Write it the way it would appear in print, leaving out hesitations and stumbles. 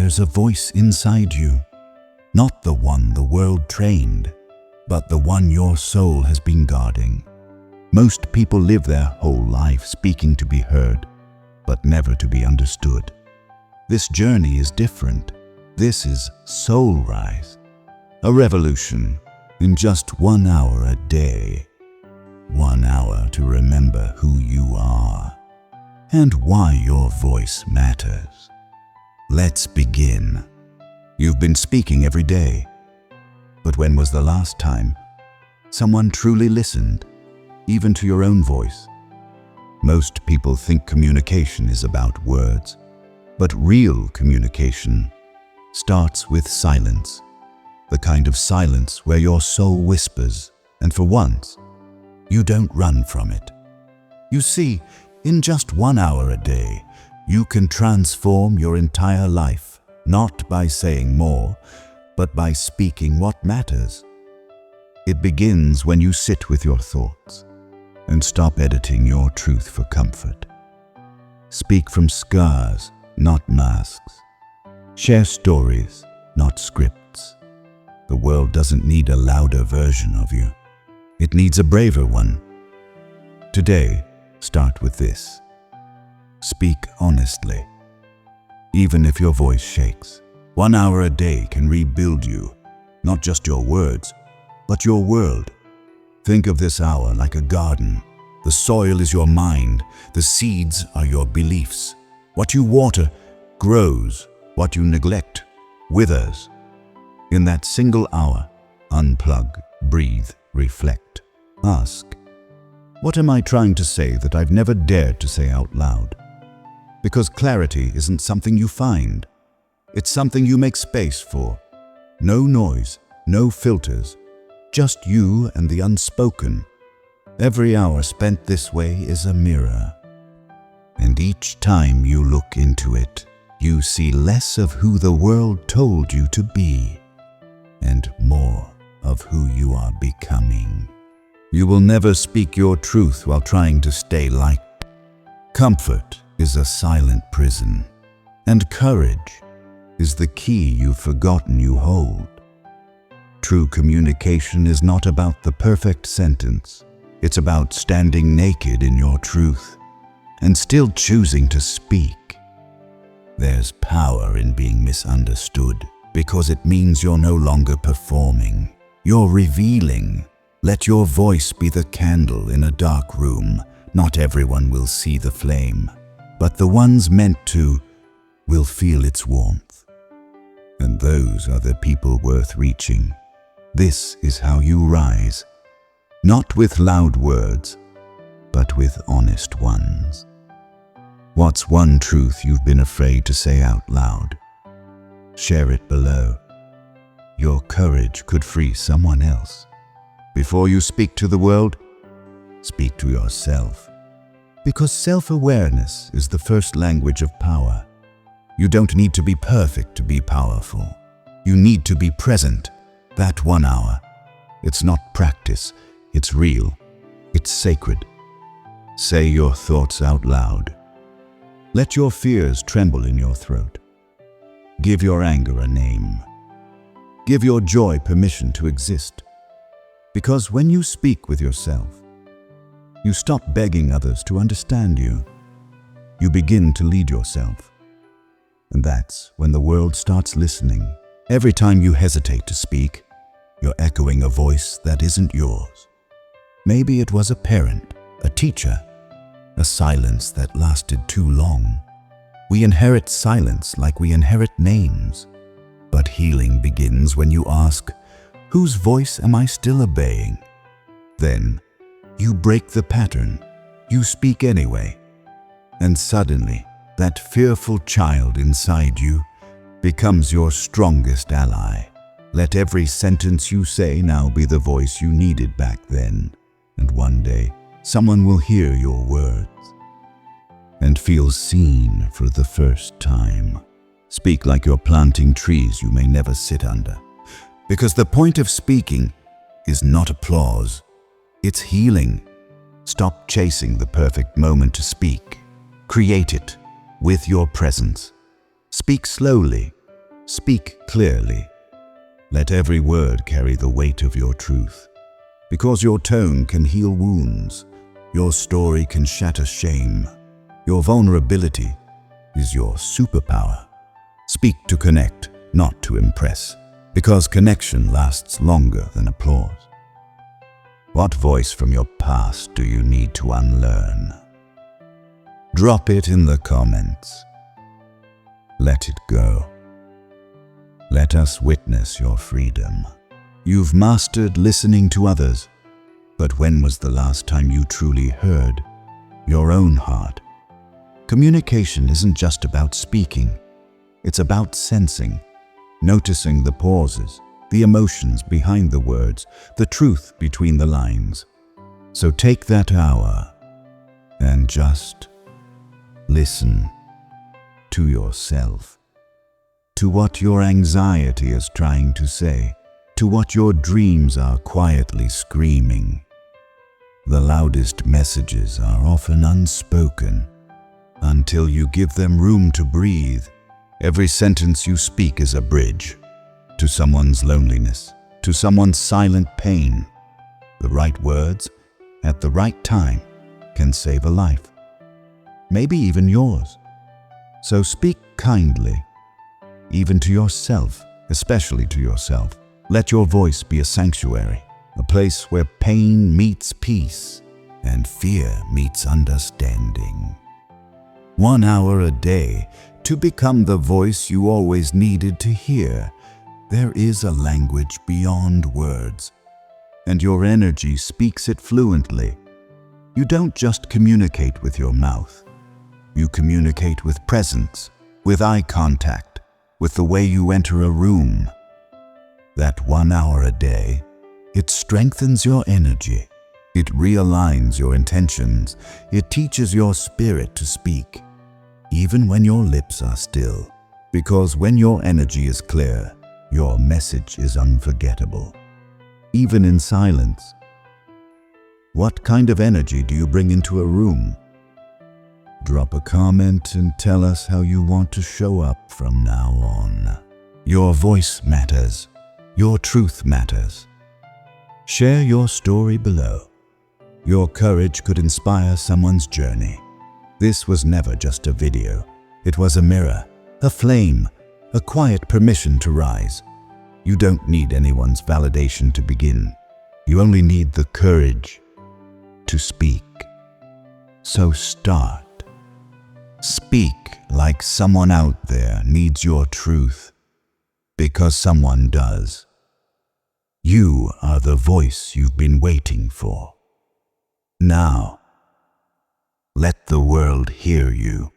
there's a voice inside you, not the one the world trained, but the one your soul has been guarding. Most people live their whole life speaking to be heard, but never to be understood. This journey is different. This is Soul Rise, a revolution in just 1 hour a day. 1 hour to remember who you are and why your voice matters. Let's begin. You've been speaking every day, but when was the last time someone truly listened, even to your own voice? Most people think communication is about words, but real communication starts with silence, the kind of silence where your soul whispers, and for once, you don't run from it. You see, in just 1 hour a day, you can transform your entire life, not by saying more, but by speaking what matters. It begins when you sit with your thoughts and stop editing your truth for comfort. Speak from scars, not masks. Share stories, not scripts. The world doesn't need a louder version of you. It needs a braver one. Today, start with this. Speak honestly. Even if your voice shakes, 1 hour a day can rebuild you, not just your words, but your world. Think of this hour like a garden. The soil is your mind. The seeds are your beliefs. What you water grows. What you neglect withers. In that single hour, unplug, breathe, reflect. Ask, what am I trying to say that I've never dared to say out loud? Because clarity isn't something you find. It's something you make space for. No noise, no filters, just you and the unspoken. Every hour spent this way is a mirror. And each time you look into it, you see less of who the world told you to be and more of who you are becoming. You will never speak your truth while trying to stay liked. Comfort is a silent prison, and courage is the key you've forgotten you hold. True communication is not about the perfect sentence. It's about standing naked in your truth and still choosing to speak. There's power in being misunderstood because it means you're no longer performing. You're revealing. Let your voice be the candle in a dark room. Not everyone will see the flame, but the ones meant to will feel its warmth. And those are the people worth reaching. This is how you rise, not with loud words, but with honest ones. What's one truth you've been afraid to say out loud? Share it below. Your courage could free someone else. Before you speak to the world, speak to yourself. Because self-awareness is the first language of power. You don't need to be perfect to be powerful. You need to be present. That 1 hour. It's not practice. It's real. It's sacred. Say your thoughts out loud. Let your fears tremble in your throat. Give your anger a name. Give your joy permission to exist. Because when you speak with yourself, you stop begging others to understand you. You begin to lead yourself. And that's when the world starts listening. Every time you hesitate to speak, you're echoing a voice that isn't yours. Maybe it was a parent, a teacher, a silence that lasted too long. We inherit silence like we inherit names. But healing begins when you ask, whose voice am I still obeying? Then, you break the pattern. You speak anyway. And suddenly, that fearful child inside you becomes your strongest ally. Let every sentence you say now be the voice you needed back then. And one day, someone will hear your words and feel seen for the first time. Speak like you're planting trees you may never sit under. Because the point of speaking is not applause, it's healing. Stop chasing the perfect moment to speak. Create it with your presence. Speak slowly, Speak clearly. Let every word carry the weight of your truth. Because your tone can heal wounds. Your story can shatter shame. Your vulnerability is your superpower. Speak to connect, not to impress. Because connection lasts longer than applause. What voice from your past do you need to unlearn? Drop it in the comments. Let it go. Let us witness your freedom. You've mastered listening to others, but when was the last time you truly heard your own heart? Communication isn't just about speaking. It's about sensing, noticing the pauses, the emotions behind the words, the truth between the lines. So take that hour and just listen to yourself, to what your anxiety is trying to say, to what your dreams are quietly screaming. The loudest messages are often unspoken until you give them room to breathe. Every sentence you speak is a bridge to someone's loneliness, to someone's silent pain. The right words at the right time can save a life, maybe even yours. So speak kindly, even to yourself, especially to yourself. Let your voice be a sanctuary, a place where pain meets peace and fear meets understanding. 1 hour a day to become the voice you always needed to hear. There is a language beyond words, and your energy speaks it fluently. You don't just communicate with your mouth. You communicate with presence, with eye contact, with the way you enter a room. That 1 hour a day, it strengthens your energy. It realigns your intentions. It teaches your spirit to speak, even when your lips are still. Because when your energy is clear, your message is unforgettable, even in silence. What kind of energy do you bring into a room? Drop a comment and tell us how you want to show up from now on. Your voice matters. Your truth matters. Share your story below. Your courage could inspire someone's journey. This was never just a video. It was a mirror, a flame, a quiet permission to rise. You don't need anyone's validation to begin. You only need the courage to speak. So start. Speak like someone out there needs your truth, because someone does. You are the voice you've been waiting for. Now, let the world hear you.